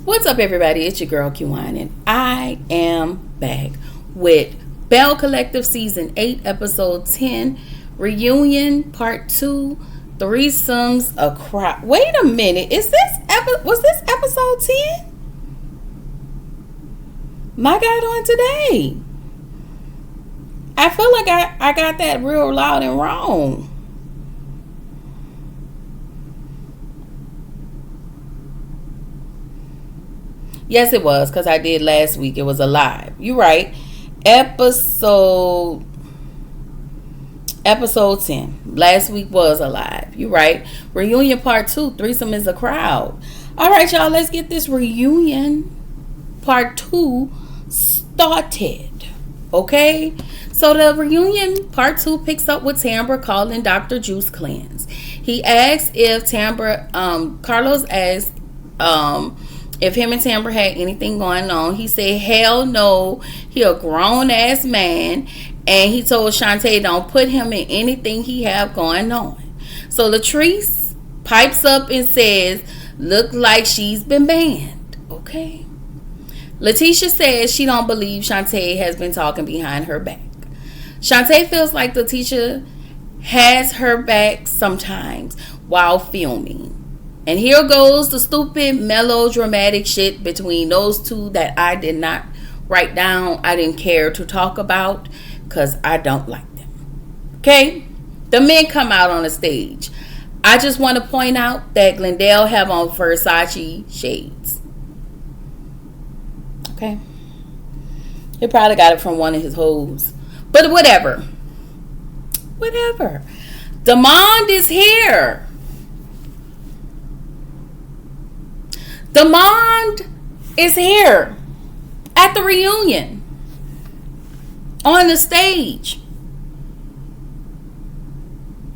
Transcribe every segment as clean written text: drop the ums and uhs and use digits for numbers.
What's up, everybody? It's your girl Q1, and I am back with Belle Collective Season 8, Episode 10, Reunion Part 2, Threesomes, a Cry. Wait a minute, was this Episode 10? My God, on today. I feel like I got that real loud and wrong. Yes, it was, because I did last week. It was a live. You're right. Episode 10. Last week was a live. You're right. Reunion Part 2. Threesome is a crowd. All right, y'all. Let's get this reunion Part 2 started. Okay? So the reunion Part 2 picks up with Tambra calling Dr. Juice Cleanse. He asks if Carlos asks, if him and Tambra had anything going on. He said, hell no. He a grown-ass man. And he told Shantae don't put him in anything he have going on. So Latrice pipes up and says, look like she's been banned. Okay. Letitia says she don't believe Shantae has been talking behind her back. Shantae feels like Letitia has her back sometimes while filming. And here goes the stupid melodramatic shit between those two that I did not write down. I didn't care to talk about because I don't like them. Okay? The men come out on the stage. I just want to point out that Glendale have on Versace shades. Okay? He probably got it from one of his hoes. But whatever. Whatever. Demond is here. Demond is here at the reunion on the stage.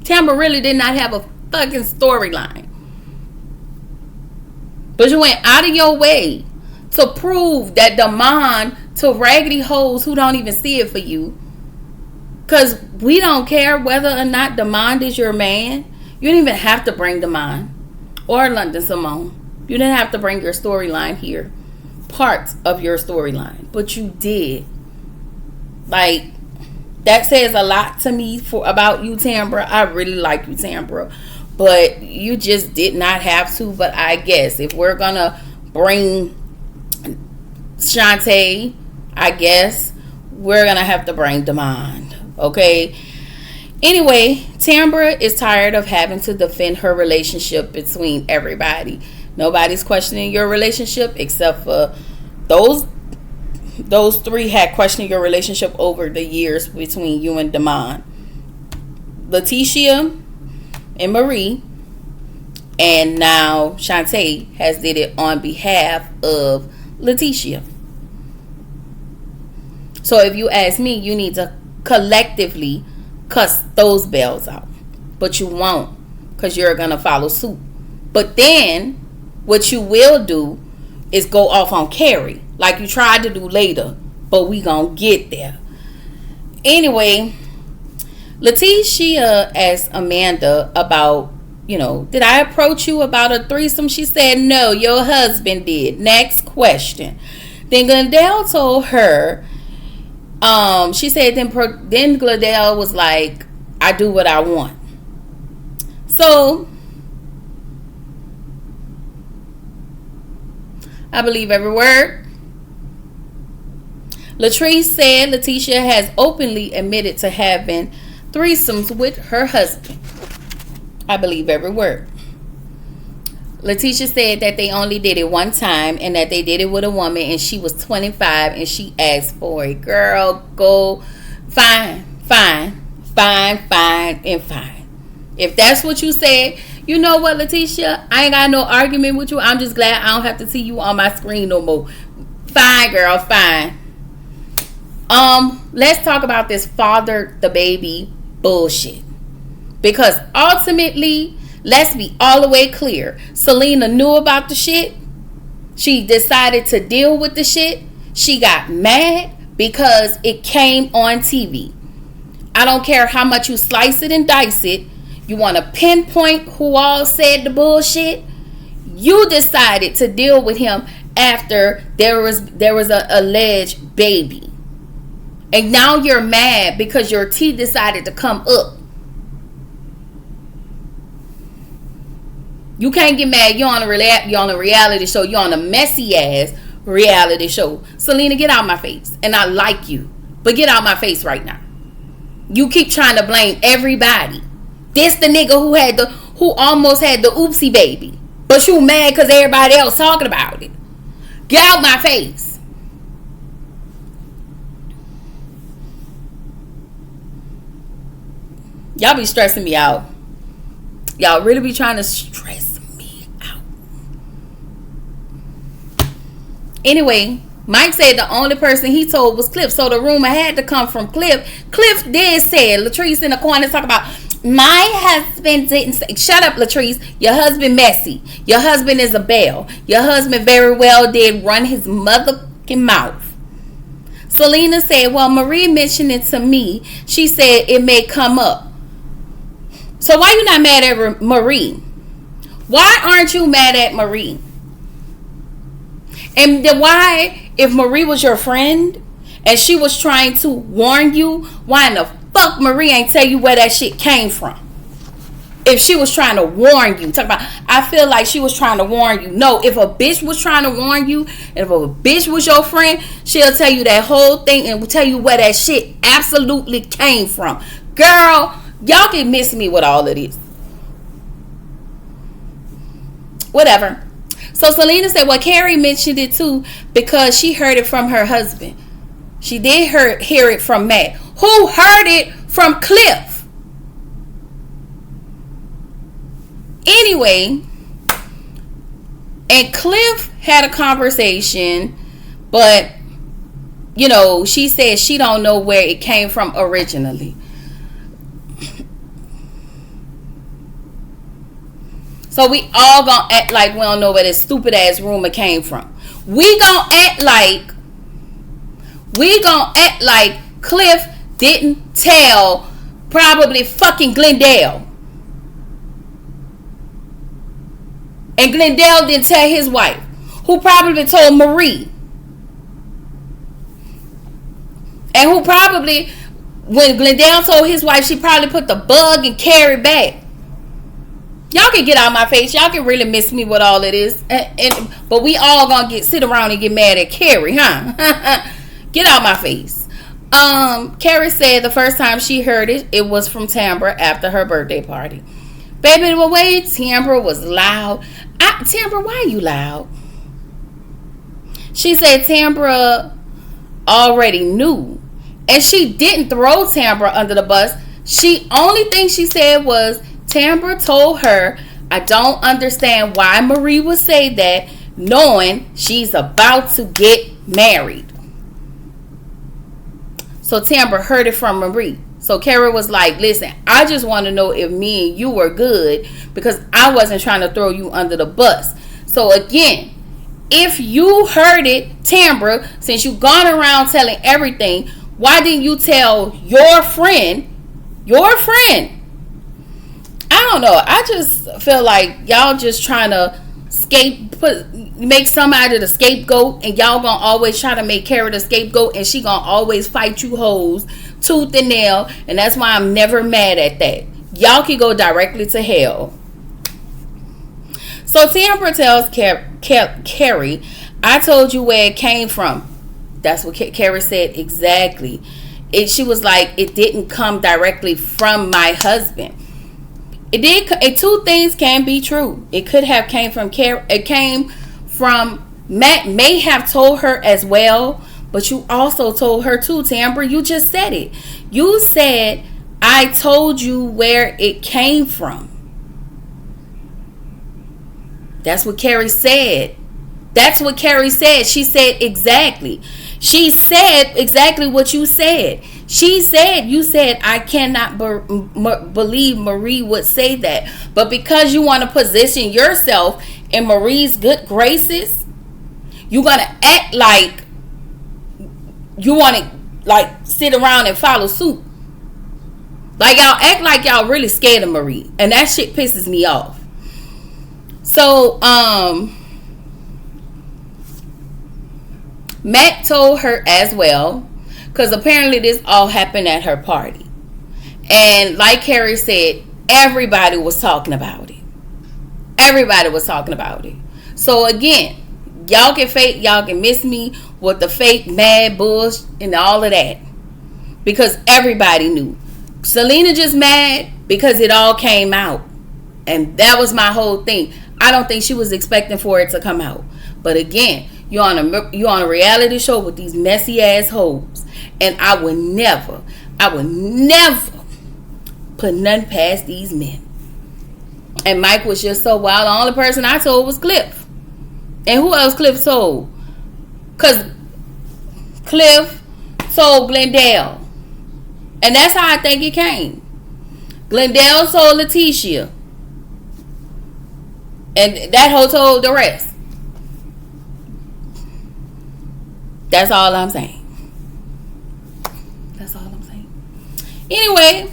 Tambra really did not have a fucking storyline, but you went out of your way to prove that Demond to raggedy hoes who don't even see it for you, because we don't care whether or not Demond is your man. You didn't even have to bring Demond or London Simone. You didn't have to bring your storyline here. Parts of your storyline. But you did. Like, that says a lot to me about you, Tambra. I really like you, Tambra. But you just did not have to. But I guess if we're going to bring Shantae, I guess we're going to have to bring Demond. Okay? Anyway, Tambra is tired of having to defend her relationship between everybody. Nobody's questioning your relationship except for those three had questioned your relationship over the years between you and Demond. Letitia and Marie, and now Shantae has did it on behalf of Letitia. So if you ask me, you need to collectively cuss those bells out. But you won't, because you're going to follow suit. But then what you will do is go off on Carrie like you tried to do later, but we gonna get there. Anyway, Letitia asked Amanda about, did I approach you about a threesome? She said, no, your husband did. Next question. Then Glendale told her, she said, then Glendale was like, I do what I want. So I believe every word. Latrice said Letitia has openly admitted to having threesomes with her husband. I believe every word. Letitia said that they only did it one time and that they did it with a woman and she was 25 and she asked for it. Girl, go fine. If that's what you said, you know what, Letitia? I ain't got no argument with you. I'm just glad I don't have to see you on my screen no more. Fine, girl, fine. Let's talk about this father the baby bullshit. Because ultimately, let's be all the way clear. Selena knew about the shit. She decided to deal with the shit. She got mad because it came on TV. I don't care how much you slice it and dice it. You want to pinpoint who all said the bullshit? You decided to deal with him after there was a alleged baby. And now you're mad because your tea decided to come up. You can't get mad. You're on a reality show. You're on a messy ass reality show. Selena, get out my face. And I like you, but get out my face right now. You keep trying to blame everybody. This the nigga who almost had the oopsie baby, but you mad because everybody else talking about it. Get out my face. Y'all be stressing me out. Y'all really be trying to stress me out. Anyway, Mike said the only person he told was Cliff. So the rumor had to come from Cliff. Cliff did say, Latrice in the corner talk about, my husband didn't say. Shut up, Latrice. Your husband messy. Your husband is a Belle. Your husband very well did run his motherfucking mouth. Selena said, well, Marie mentioned it to me. She said it may come up. So why you not mad at Marie? Why aren't you mad at Marie? And then why, if Marie was your friend and she was trying to warn you, why in the fuck Marie ain't tell you where that shit came from? If she was trying to warn you. Talk about, I feel like she was trying to warn you. No, if a bitch was trying to warn you, and if a bitch was your friend, she'll tell you that whole thing and will tell you where that shit absolutely came from. Girl, y'all can miss me with all of this. Whatever. So Selena said, well, Carrie mentioned it too because she heard it from her husband. She did hear it from Matt, who heard it from Cliff. Anyway, and Cliff had a conversation, but, you know, she said she don't know where it came from originally. So we all gonna act like we don't know where this stupid ass rumor came from. We gonna act like Cliff didn't tell probably fucking Glendale. And Glendale didn't tell his wife, who probably told Marie. And who probably, when Glendale told his wife, she probably put the bug and Carrie back. Y'all can get out my face. Y'all can really miss me with all of this. But we all gonna sit around and get mad at Carrie, huh? Get out my face. Carrie said the first time she heard it, it was from Tambra after her birthday party. Baby, the way Tambra was loud. Tambra, why are you loud? She said Tambra already knew. And she didn't throw Tambra under the bus. Only thing she said was, Tambra told her, I don't understand why Marie would say that, knowing she's about to get married. So Tambra heard it from Marie. So Carrie was like, listen, I just want to know if me and you were good, because I wasn't trying to throw you under the bus. So again, if you heard it, Tambra, since you've gone around telling everything, why didn't you tell your friend? I don't know. I just feel like y'all just trying to make somebody the scapegoat, and y'all gonna always try to make Carrie the scapegoat, and she gonna always fight you hoes tooth and nail, and that's why I'm never mad at that. Y'all can go directly to hell. So Tambra tells Carrie, I told you where it came from. That's what Carrie said exactly. She was like, it didn't come directly from my husband. It did. Two things can be true. It could have came from Carrie. It came from Matt. May have told her as well, but you also told her too, Tambra. You just said it. You said, I told you where it came from. That's what Carrie said. She said exactly. She said exactly what you said. You said, I cannot believe Marie would say that. But because you want to position yourself in Marie's good graces, you're going to act like you want to sit around and follow suit. Like y'all act like y'all really scared of Marie. And that shit pisses me off. So, Matt told her as well, because apparently this all happened at her party. And like Carrie said, everybody was talking about it. Everybody was talking about it. So again, y'all can miss me with the fake mad bullshit and all of that. Because everybody knew. Selena just mad because it all came out. And that was my whole thing. I don't think she was expecting for it to come out. But again, you're on a reality show with these messy ass hoes. And I would never put nothing past these men. And Mike was just so wild. The only person I told was Cliff. And who else Cliff told? Because Cliff told Glendale. And that's how I think it came. Glendale told Letitia. And that hoe told the rest. That's all I'm saying. That's all I'm saying. Anyway,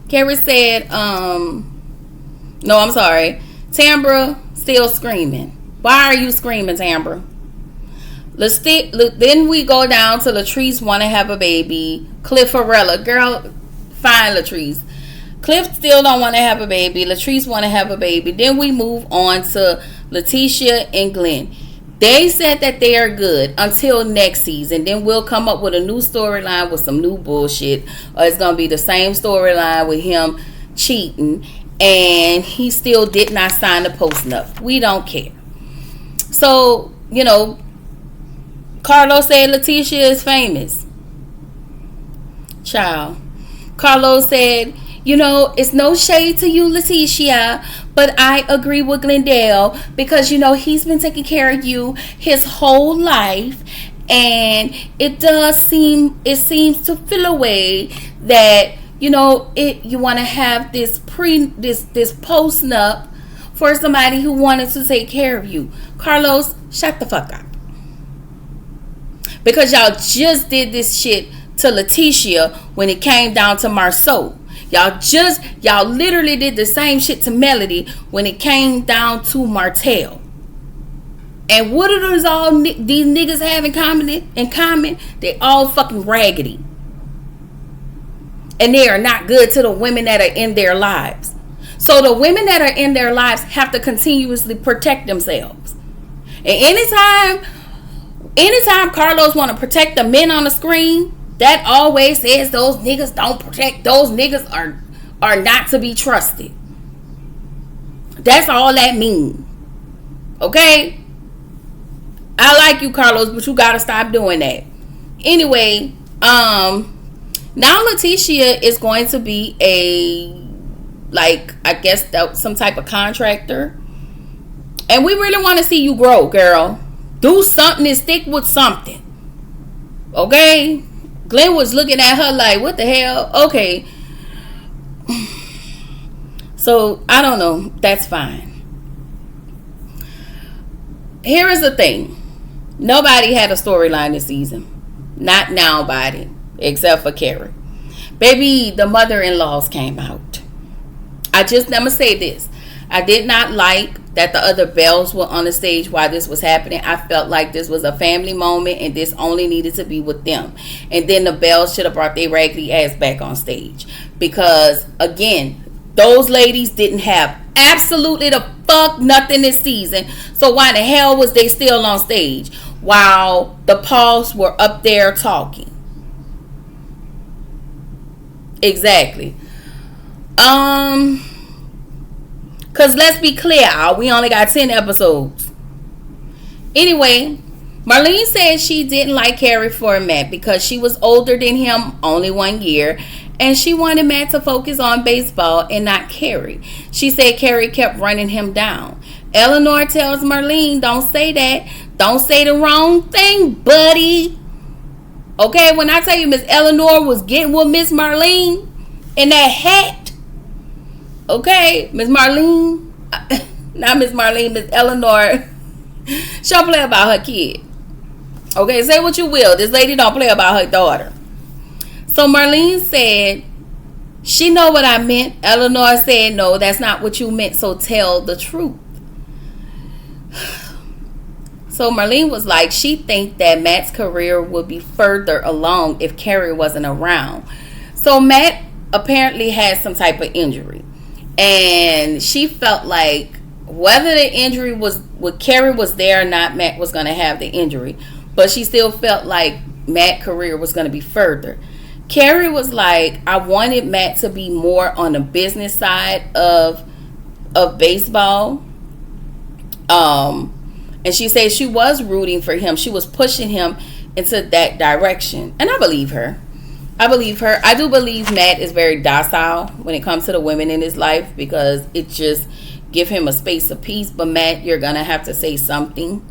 Carrie said, no, I'm sorry. Tambra still screaming. Why are you screaming, Tambra? Then we go down to Latrice want to have a baby. Cliff Farella. Girl, fine, Latrice. Cliff still don't want to have a baby. Latrice want to have a baby. Then we move on to Letitia and Glenn. They said that they are good until next season. Then we'll come up with a new storyline with some new bullshit. Or it's going to be the same storyline with him cheating. And he still did not sign the post-nup. We don't care. So, Carlos said Letitia is famous. Child. Carlos said, it's no shade to you, Letitia, but I agree with Glendale because, he's been taking care of you his whole life. And it seems to feel away that, you want to have this post-nup for somebody who wanted to take care of you. Carlos, shut the fuck up. Because y'all just did this shit to Letitia when it came down to Marceau. Y'all literally did the same shit to Melody when it came down to Martell. And what do these niggas have in common? They all fucking raggedy. And they are not good to the women that are in their lives. So the women that are in their lives have to continuously protect themselves. And anytime Carlos want to protect the men on the screen, that always says those niggas don't protect. Those niggas are not to be trusted. That's all that means. Okay? I like you, Carlos, but you gotta stop doing that. Anyway, now Letitia is going to be some type of contractor. And we really want to see you grow, girl. Do something and stick with something. Okay? Glenn was looking at her like, what the hell? Okay. So, I don't know. That's fine. Here is the thing. Nobody had a storyline this season. Not nobody. Except for Carrie. Baby, the mother-in-laws came out. I'm going to say this. I did not like that the other Bells were on the stage while this was happening. I felt like this was a family moment and this only needed to be with them. And then the Bells should have brought their raggedy ass back on stage. Because, again, those ladies didn't have absolutely the fuck nothing this season. So why the hell was they still on stage while the Pauls were up there talking? Exactly. Because let's be clear, we only got 10 episodes. Anyway, Marlene said she didn't like Carrie for Matt because she was older than him, only 1 year. And she wanted Matt to focus on baseball and not Carrie. She said Carrie kept running him down. Eleanor tells Marlene, don't say that. Don't say the wrong thing, buddy. Okay, when I tell you Miss Eleanor was getting with Miss Marlene in that hat. Okay, Miss Marlene, not Miss Marlene, Miss Eleanor, she'll play about her kid. Okay, say what you will. This lady don't play about her daughter. So Marlene said She know what I meant. Eleanor said, no, that's not what you meant, so tell the truth. So Marlene was like, she think that Matt's career would be further along if Carrie wasn't around. So Matt apparently had some type of injury. And she felt like whether the injury was, when Carrie was there or not, Matt was going to have the injury. But she still felt like Matt's career was going to be further. Carrie was like, I wanted Matt to be more on the business side of baseball. And she said she was rooting for him. She was pushing him into that direction. And I believe her. I do believe Matt is very docile when it comes to the women in his life, because it just give him a space of peace. But Matt, you're going to have to say something.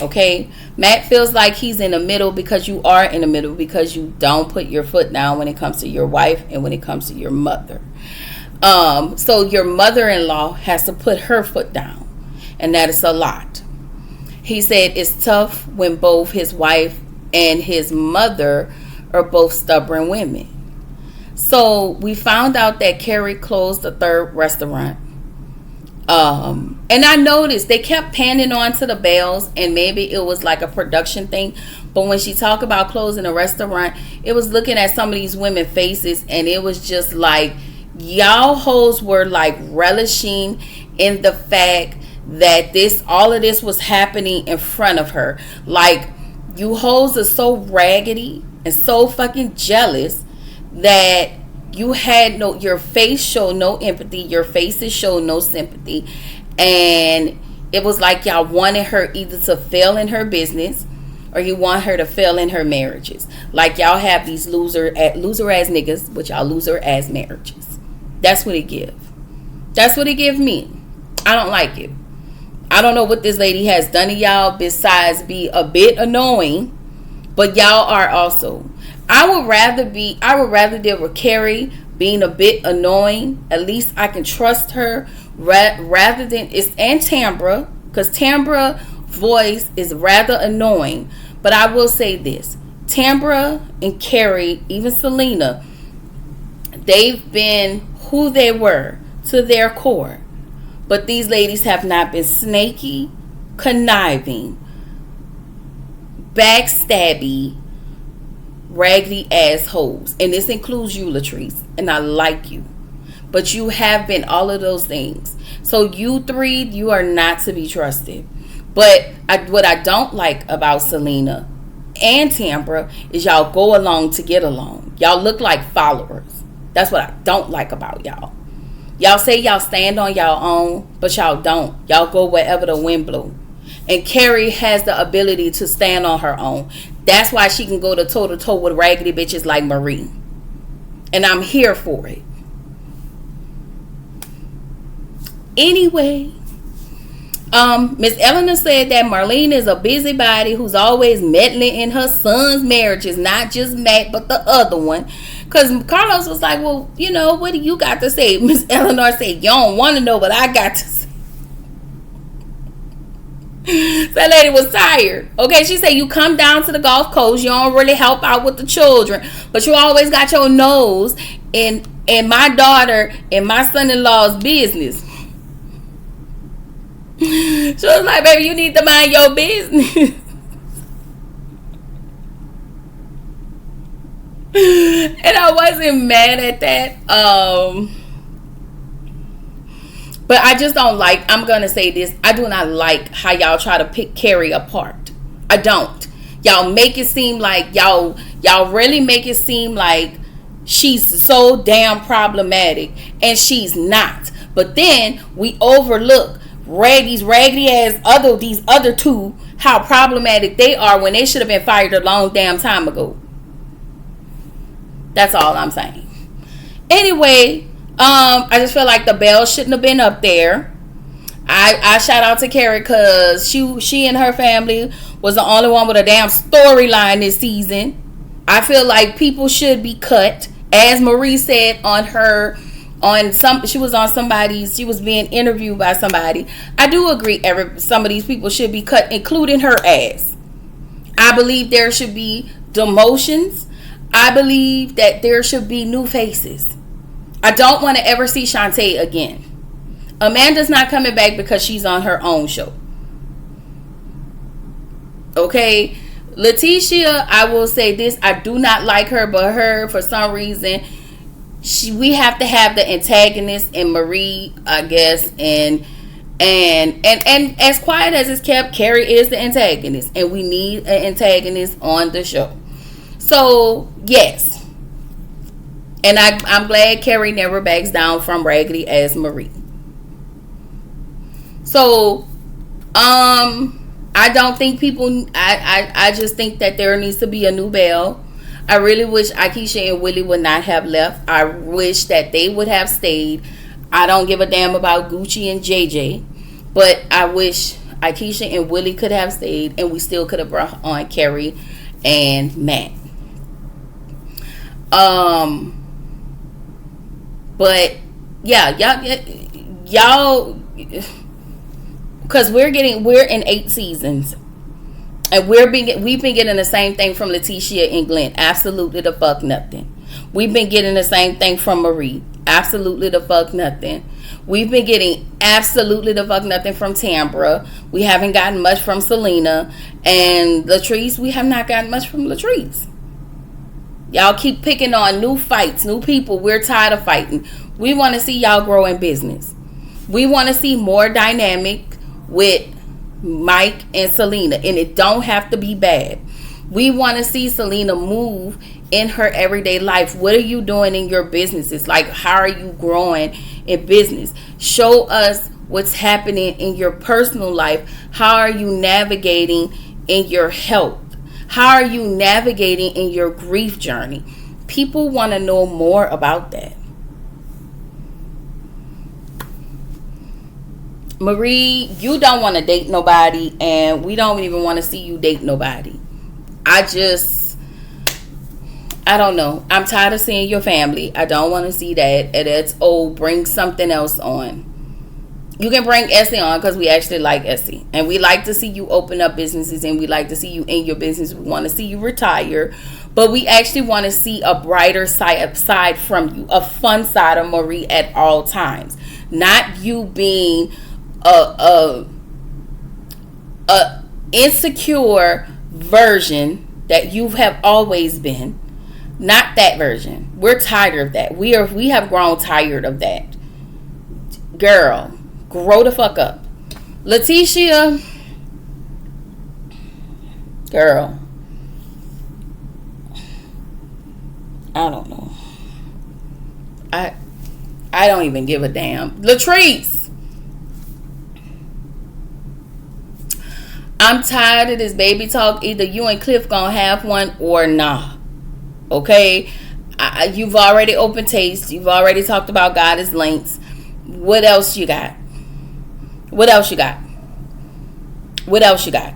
Okay? Matt feels like he's in the middle because you are in the middle, because you don't put your foot down when it comes to your wife and when it comes to your mother. So your mother-in-law has to put her foot down. And that is a lot. He said it's tough when both his wife and his mother are both stubborn women. So we found out that Carrie closed the third restaurant. And I noticed they kept panning on to the Bells, and maybe it was like a production thing. But when she talked about closing a restaurant, it was looking at some of these women's faces, and it was just like, y'all hoes were like relishing in the fact that all of this was happening in front of her. Like, you hoes are so raggedy and so fucking jealous that you had your face showed no empathy, your faces showed no sympathy, and it was like y'all wanted her either to fail in her business or you want her to fail in her marriages. Like y'all have these loser ass niggas with y'all loser ass marriages. That's what it give. That's what it give me. I don't like it. I don't know what this lady has done to y'all besides be a bit annoying, but y'all are also. I would rather deal with Carrie being a bit annoying. At least I can trust her rather than and Tambra, because Tambra's voice is rather annoying. But I will say this: Tambra and Carrie, even Selena, they've been who they were to their core. But these ladies have not been snaky, conniving, backstabby, raggedy assholes. And this includes you, Latrice. And I like you. But you have been all of those things. So you three, you are not to be trusted. But what I don't like about Selena and Tambra is y'all go along to get along. Y'all look like followers. That's what I don't like about y'all. Y'all say y'all stand on y'all own, but y'all don't. Y'all go wherever the wind blows. And Carrie has the ability to stand on her own. That's why she can go to toe-to-toe with raggedy bitches like Marie. And I'm here for it. Anyway, Miss Eleanor said that Marlene is a busybody who's always meddling in her son's marriages, not just Matt, but the other one. Because Carlos was like, well, you know, what do you got to say? Miss Eleanor said, you don't want to know what I got to say. That lady was tired. Okay, she said, you come down to the Gulf Coast, you don't really help out with the children, but you always got your nose in my daughter and my son-in-law's business. She was like, baby, you need to mind your business. And I wasn't mad at that. But I just don't like, I'm going to say this. I do not like how y'all try to pick Carrie apart. I don't. Y'all make it seem like, y'all really make it seem like she's so damn problematic. And she's not. But then we overlook these raggedy ass these other two, how problematic they are when they should have been fired a long damn time ago. That's all I'm saying. Anyway, I just feel like the Belle shouldn't have been up there. I shout out to Carrie because she and her family was the only one with a damn storyline this season. I feel like people should be cut. As Marie said she was being interviewed by somebody. I do agree some of these people should be cut, including her ass. I believe there should be demotions. I believe that there should be new faces. I don't want to ever see Shantae again. Amanda's not coming back because she's on her own show. Okay? Letitia, I will say this. I do not like her, but her, for some reason, we have to have the antagonist in Marie, I guess, and as quiet as it's kept, Carrie is the antagonist, and we need an antagonist on the show. So yes, and I'm glad Carrie never backs down from raggedy ass Marie. So I don't think people. I just think that there needs to be a new Belle. I really wish Akeisha and Willie would not have left. I wish that they would have stayed. I don't give a damn about Gucci and JJ, but I wish Akeisha and Willie could have stayed, and we still could have brought on Carrie and Matt. But yeah, y'all, because we're in 8 seasons. And we've been getting the same thing from Letitia and Glenn. Absolutely the fuck nothing. We've been getting the same thing from Marie. Absolutely the fuck nothing. We've been getting absolutely the fuck nothing from Tambra. We haven't gotten much from Selena. And Latrice, we have not gotten much from Latrice. Y'all keep picking on new fights, new people. We're tired of fighting. We want to see y'all grow in business. We want to see more dynamic with Mike and Selena, and it don't have to be bad. We want to see Selena move in her everyday life. What are you doing in your businesses? Like, how are you growing in business? Show us what's happening in your personal life. How are you navigating in your health? How are you navigating in your grief journey? People want to know more about that. Marie, you don't want to date nobody, and we don't even want to see you date nobody. I don't know. I'm tired of seeing your family. I don't want to see that. And it's old. Bring something else on. You can bring Essie on because we actually like Essie. And we like to see you open up businesses, and we like to see you in your business. We want to see you retire. But we actually want to see a brighter side from you. A fun side of Marie at all times. Not you being a insecure version that you have always been. Not that version. We're tired of that. We have grown tired of that. Girl, grow the fuck up. Letitia, girl, I don't know. I don't even give a damn. Latrice, I'm tired of this baby talk. Either you and Cliff gonna have one or nah. Okay? You've already opened taste. You've already talked about God is lengths. What else you got? What else you got? What else you got?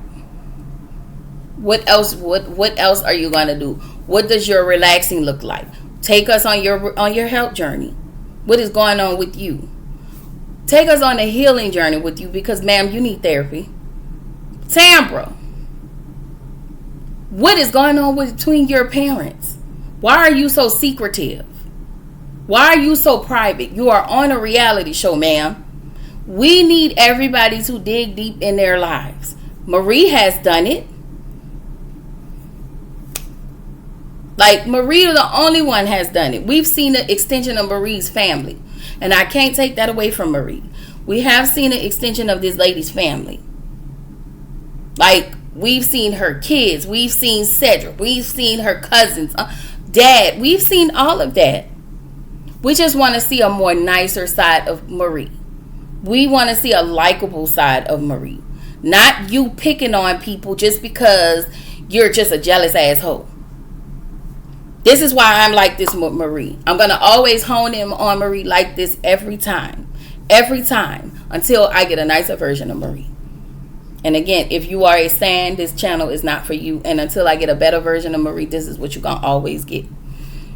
What else are you gonna do? What does your relaxing look like? Take us on your health journey. What is going on with you? Take us on a healing journey with you, because ma'am, you need therapy. Tambra, what is going on between your parents? Why are you so secretive? Why are you so private? You are on a reality show, ma'am. We need everybody to dig deep in their lives. Marie has done it. Like, Marie, the only one has done it. We've seen the extension of Marie's family. And I can't take that away from Marie. We have seen an extension of this lady's family. Like, we've seen her kids. We've seen Cedric. We've seen her cousins. Dad. We've seen all of that. We just want to see a more nicer side of Marie. We want to see a likable side of Marie. Not you picking on people just because you're just a jealous asshole. This is why I'm like this with Marie. I'm going to always hone in on Marie like this every time. Every time. Until I get a nicer version of Marie. And again, if you are a stan, this channel is not for you. And until I get a better version of Marie, this is what you're going to always get.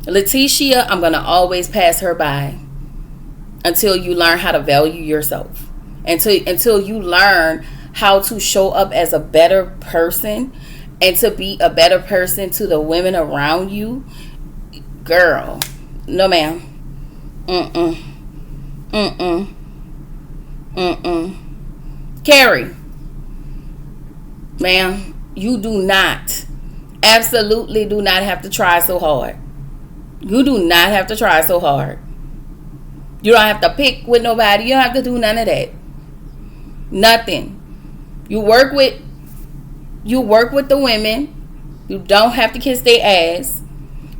Letitia, I'm going to always pass her by. Until you learn how to value yourself. Until you learn how to show up as a better person. And to be a better person to the women around you. Girl, no ma'am. Mm-mm. Mm-mm. Mm-mm. Carrie, ma'am, you do not, absolutely do not have to try so hard. You do not have to try so hard. You don't have to pick with nobody. You don't have to do none of that. Nothing. You work with the women. You don't have to kiss their ass.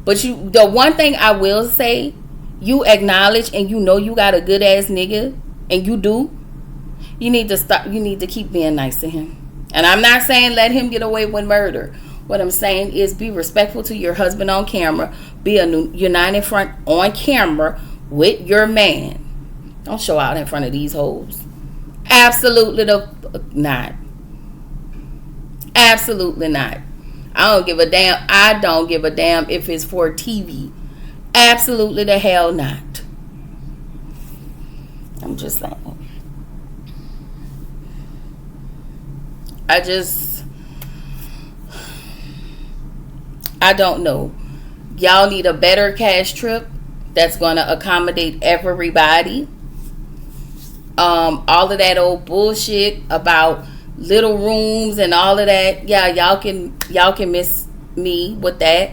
But the one thing I will say, you acknowledge and you know you got a good ass nigga, and you do. You need to stop. You need to keep being nice to him. And I'm not saying let him get away with murder. What I'm saying is be respectful to your husband on camera. Be a united front on camera with your man. Don't show out in front of these hoes. Absolutely not. Absolutely not. I don't give a damn. I don't give a damn if it's for TV. Absolutely the hell not. I'm just saying. I don't know. Y'all need a better cash trip that's going to accommodate everybody. All of that old bullshit about little rooms and all of that. Yeah, y'all can miss me with that.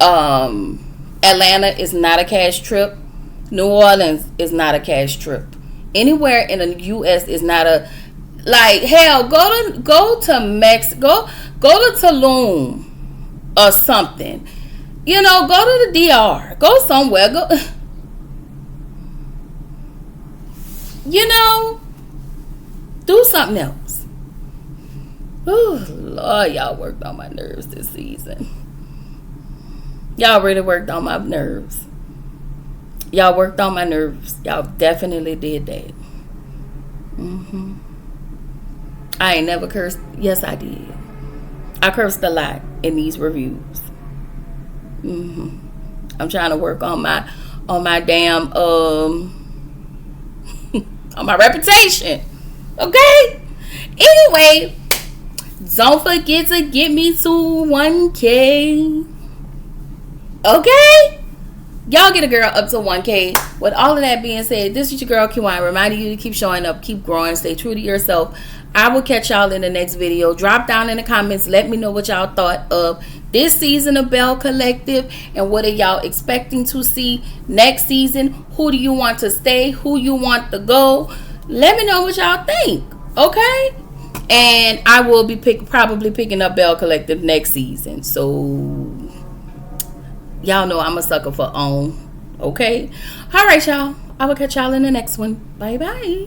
Atlanta is not a cash trip. New Orleans is not a cash trip. Anywhere in the U.S. is not a, like, hell, go to Mexico, go to Tulum or something. You know, go to the DR. Go somewhere. Go. You know, do something else. Oh, Lord, y'all worked on my nerves this season. Y'all really worked on my nerves. Y'all worked on my nerves. Y'all definitely did that. I ain't never cursed. Yes, I did. I cursed a lot in these reviews. I'm trying to work on my damn on my reputation. Okay? Anyway, don't forget to get me to 1K. Okay? Y'all get a girl up to 1K. With all of that being said, this is your girl Kiwan, reminding you to keep showing up, keep growing, stay true to yourself. I will catch y'all in the next video. Drop down in the comments. Let me know what y'all thought of this season of Belle Collective, and what are y'all expecting to see next season. Who do you want to stay? Who you want to go? Let me know what y'all think. Okay? And I will be probably picking up Belle Collective next season. So y'all know I'm a sucker for OWN. Okay? All right, y'all. I will catch y'all in the next one. Bye bye.